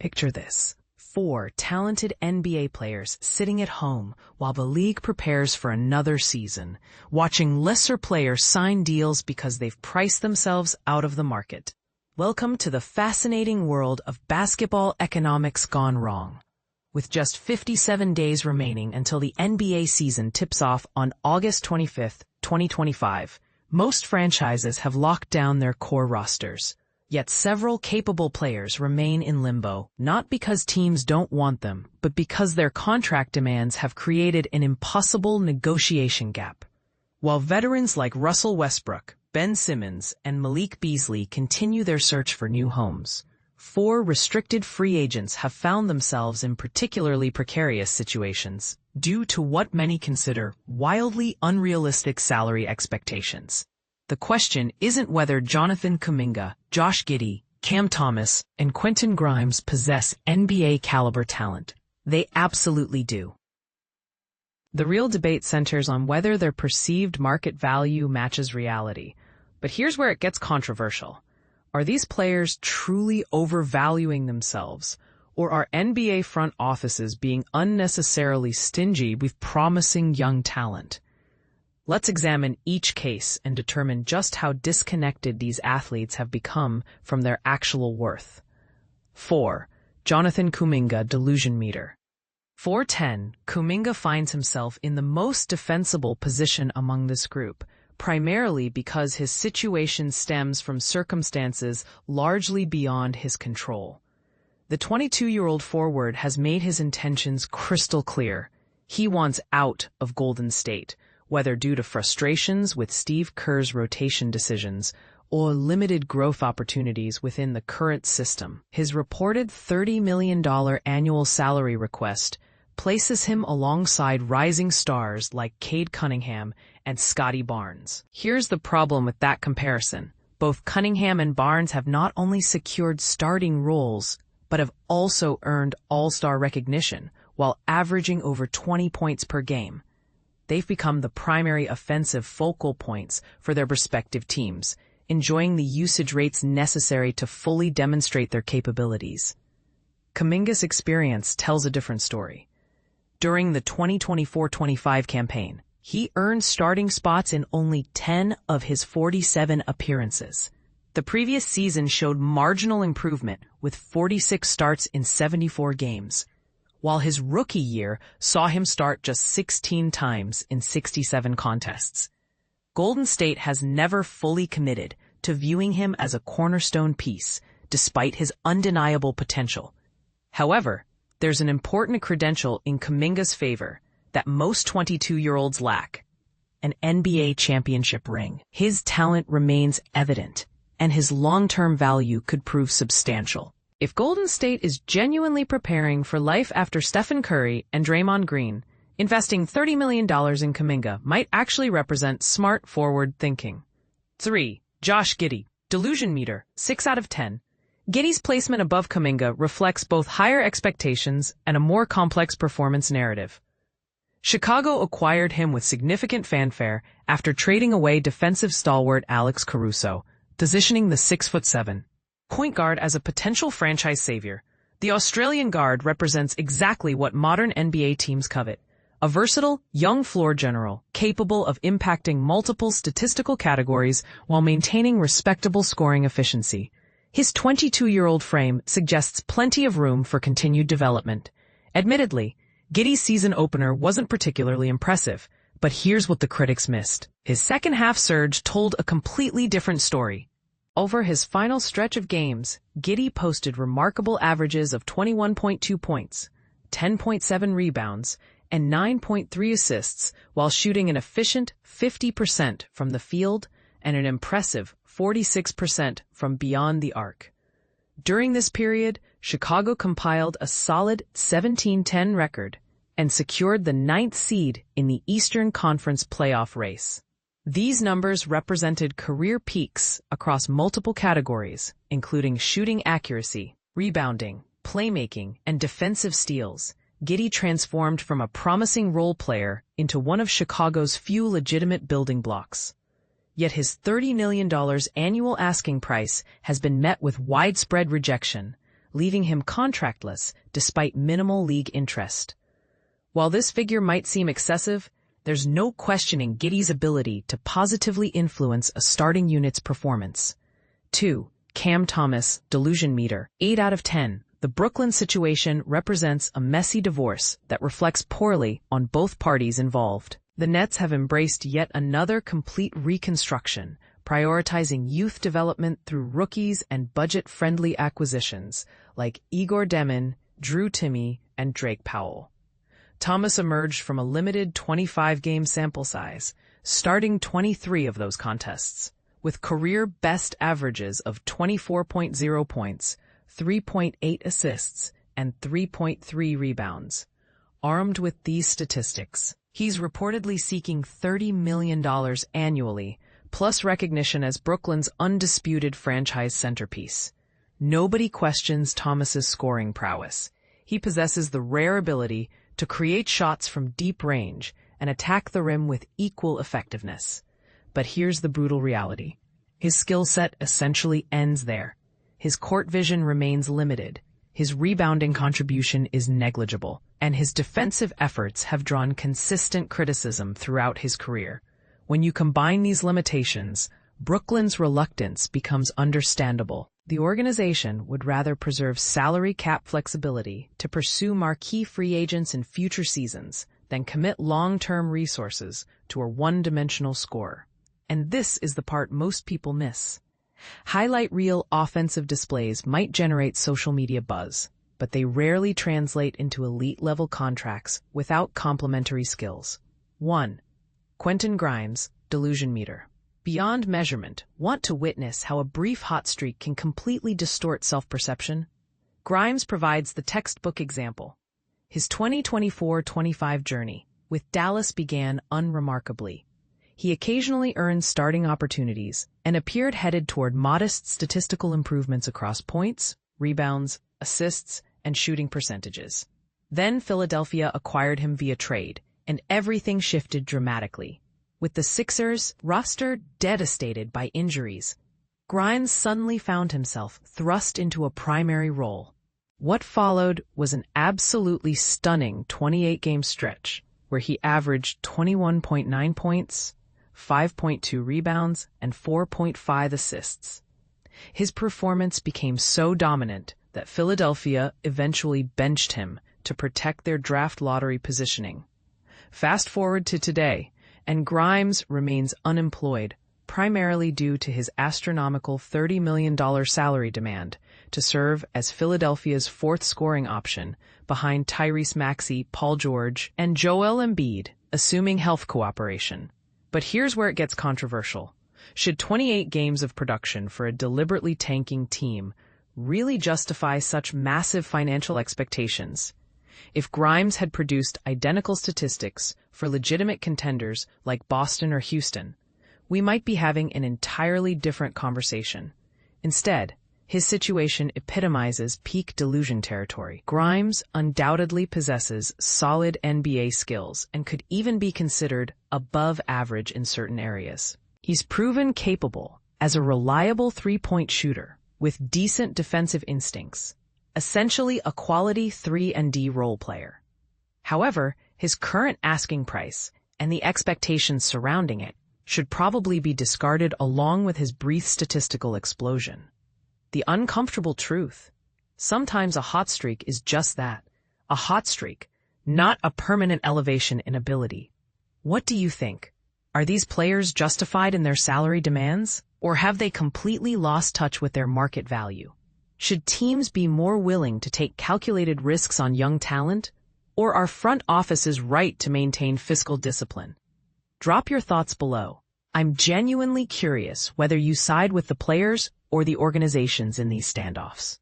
Picture this. 4 talented NBA players sitting at home while the league prepares for another season, watching lesser players sign deals because they've priced themselves out of the market. Welcome to the fascinating world of basketball economics gone wrong. With just 57 days remaining until the NBA season tips off on August 25, 2025, most franchises have locked down their core rosters. Yet several capable players remain in limbo, not because teams don't want them, but because their contract demands have created an impossible negotiation gap. While veterans like Russell Westbrook, Ben Simmons, and Malik Beasley continue their search for new homes, 4 restricted free agents have found themselves in particularly precarious situations due to what many consider wildly unrealistic salary expectations. The question isn't whether Jonathan Kuminga, Josh Giddey, Cam Thomas, and Quentin Grimes possess NBA-caliber talent. They absolutely do. The real debate centers on whether their perceived market value matches reality. But here's where it gets controversial. Are these players truly overvaluing themselves, or are NBA front offices being unnecessarily stingy with promising young talent? Let's examine each case and determine just how disconnected these athletes have become from their actual worth. 4. Jonathan Kuminga Delusion Meter. 410, Kuminga finds himself in the most defensible position among this group, primarily because his situation stems from circumstances largely beyond his control. The 22-year-old forward has made his intentions crystal clear. He wants out of Golden State, whether due to frustrations with Steve Kerr's rotation decisions or limited growth opportunities within the current system. His reported $30 million annual salary request places him alongside rising stars like Cade Cunningham and Scottie Barnes. Here's the problem with that comparison. Both Cunningham and Barnes have not only secured starting roles, but have also earned all-star recognition while averaging over 20 points per game. They've become the primary offensive focal points for their respective teams, enjoying the usage rates necessary to fully demonstrate their capabilities. Kuminga's experience tells a different story. During the 2024-25 campaign, he earned starting spots in only 10 of his 47 appearances. The previous season showed marginal improvement with 46 starts in 74 games, while his rookie year saw him start just 16 times in 67 contests. Golden State has never fully committed to viewing him as a cornerstone piece, despite his undeniable potential. However, there's an important credential in Kuminga's favor that most 22-year-olds lack: an NBA championship ring. His talent remains evident, and his long-term value could prove substantial. If Golden State is genuinely preparing for life after Stephen Curry and Draymond Green, investing $30 million in Kuminga might actually represent smart forward thinking. 3. Josh Giddey, Delusion Meter, 6 out of 10. Giddey's placement above Kuminga reflects both higher expectations and a more complex performance narrative. Chicago acquired him with significant fanfare after trading away defensive stalwart Alex Caruso, positioning the 6'7" point guard as a potential franchise savior. The Australian guard represents exactly what modern NBA teams covet: a versatile, young floor general capable of impacting multiple statistical categories while maintaining respectable scoring efficiency. His 22-year-old frame suggests plenty of room for continued development. Admittedly, Giddey's season opener wasn't particularly impressive, but here's what the critics missed. His second-half surge told a completely different story. Over his final stretch of games, Giddey posted remarkable averages of 21.2 points, 10.7 rebounds, and 9.3 assists while shooting an efficient 50% from the field and an impressive 46% from beyond the arc. During this period, Chicago compiled a solid 17-10 record and secured the 9th seed in the Eastern Conference playoff race. These numbers represented career peaks across multiple categories, including shooting accuracy, rebounding, playmaking, and defensive steals. Giddey transformed from a promising role player into one of Chicago's few legitimate building blocks. Yet his $30 million annual asking price has been met with widespread rejection, leaving him contractless despite minimal league interest. While this figure might seem excessive, there's no questioning Giddey's ability to positively influence a starting unit's performance. 2. Cam Thomas, Delusion meter, 8 out of 10. The Brooklyn situation represents a messy divorce that reflects poorly on both parties involved. The Nets have embraced yet another complete reconstruction, prioritizing youth development through rookies and budget-friendly acquisitions like Igor Demin, Drew Timme, and Drake Powell. Thomas emerged from a limited 25-game sample size, starting 23 of those contests, with career best averages of 24.0 points, 3.8 assists, and 3.3 rebounds. Armed with these statistics, he's reportedly seeking $30 million annually, plus recognition as Brooklyn's undisputed franchise centerpiece. Nobody questions Thomas's scoring prowess. He possesses the rare ability to create shots from deep range and attack the rim with equal effectiveness. But here's the brutal reality. His skill set essentially ends there. His court vision remains limited, his rebounding contribution is negligible, and his defensive efforts have drawn consistent criticism throughout his career. When you combine these limitations, Brooklyn's reluctance becomes understandable. The organization would rather preserve salary cap flexibility to pursue marquee free agents in future seasons than commit long-term resources to a one-dimensional scorer. And this is the part most people miss. Highlight reel offensive displays might generate social media buzz, but they rarely translate into elite-level contracts without complementary skills. 1. Quentin Grimes, Delusion meter. Beyond measurement, want to witness how a brief hot streak can completely distort self-perception? Grimes provides the textbook example. His 2024-25 journey with Dallas began unremarkably. He occasionally earned starting opportunities and appeared headed toward modest statistical improvements across points, rebounds, assists, and shooting percentages. Then Philadelphia acquired him via trade, and everything shifted dramatically. With the Sixers' roster devastated by injuries, Grimes suddenly found himself thrust into a primary role. What followed was an absolutely stunning 28-game stretch where he averaged 21.9 points, 5.2 rebounds, and 4.5 assists. His performance became so dominant that Philadelphia eventually benched him to protect their draft lottery positioning. Fast forward to today, and Grimes remains unemployed, primarily due to his astronomical $30 million salary demand to serve as Philadelphia's fourth scoring option behind Tyrese Maxey, Paul George, and Joel Embiid, assuming health cooperation. But here's where it gets controversial. Should 28 games of production for a deliberately tanking team really justify such massive financial expectations? If Grimes had produced identical statistics for legitimate contenders like Boston or Houston, we might be having an entirely different conversation. Instead, his situation epitomizes peak delusion territory. Grimes undoubtedly possesses solid NBA skills and could even be considered above average in certain areas. He's proven capable as a reliable three-point shooter with decent defensive instincts, essentially a quality 3-and-D role player. However, his current asking price and the expectations surrounding it should probably be discarded along with his brief statistical explosion. The uncomfortable truth: sometimes a hot streak is just that, a hot streak, not a permanent elevation in ability. What do you think? Are these players justified in their salary demands, or have they completely lost touch with their market value? Should teams be more willing to take calculated risks on young talent, or are front offices right to maintain fiscal discipline? Drop your thoughts below. I'm genuinely curious whether you side with the players or the organizations in these standoffs.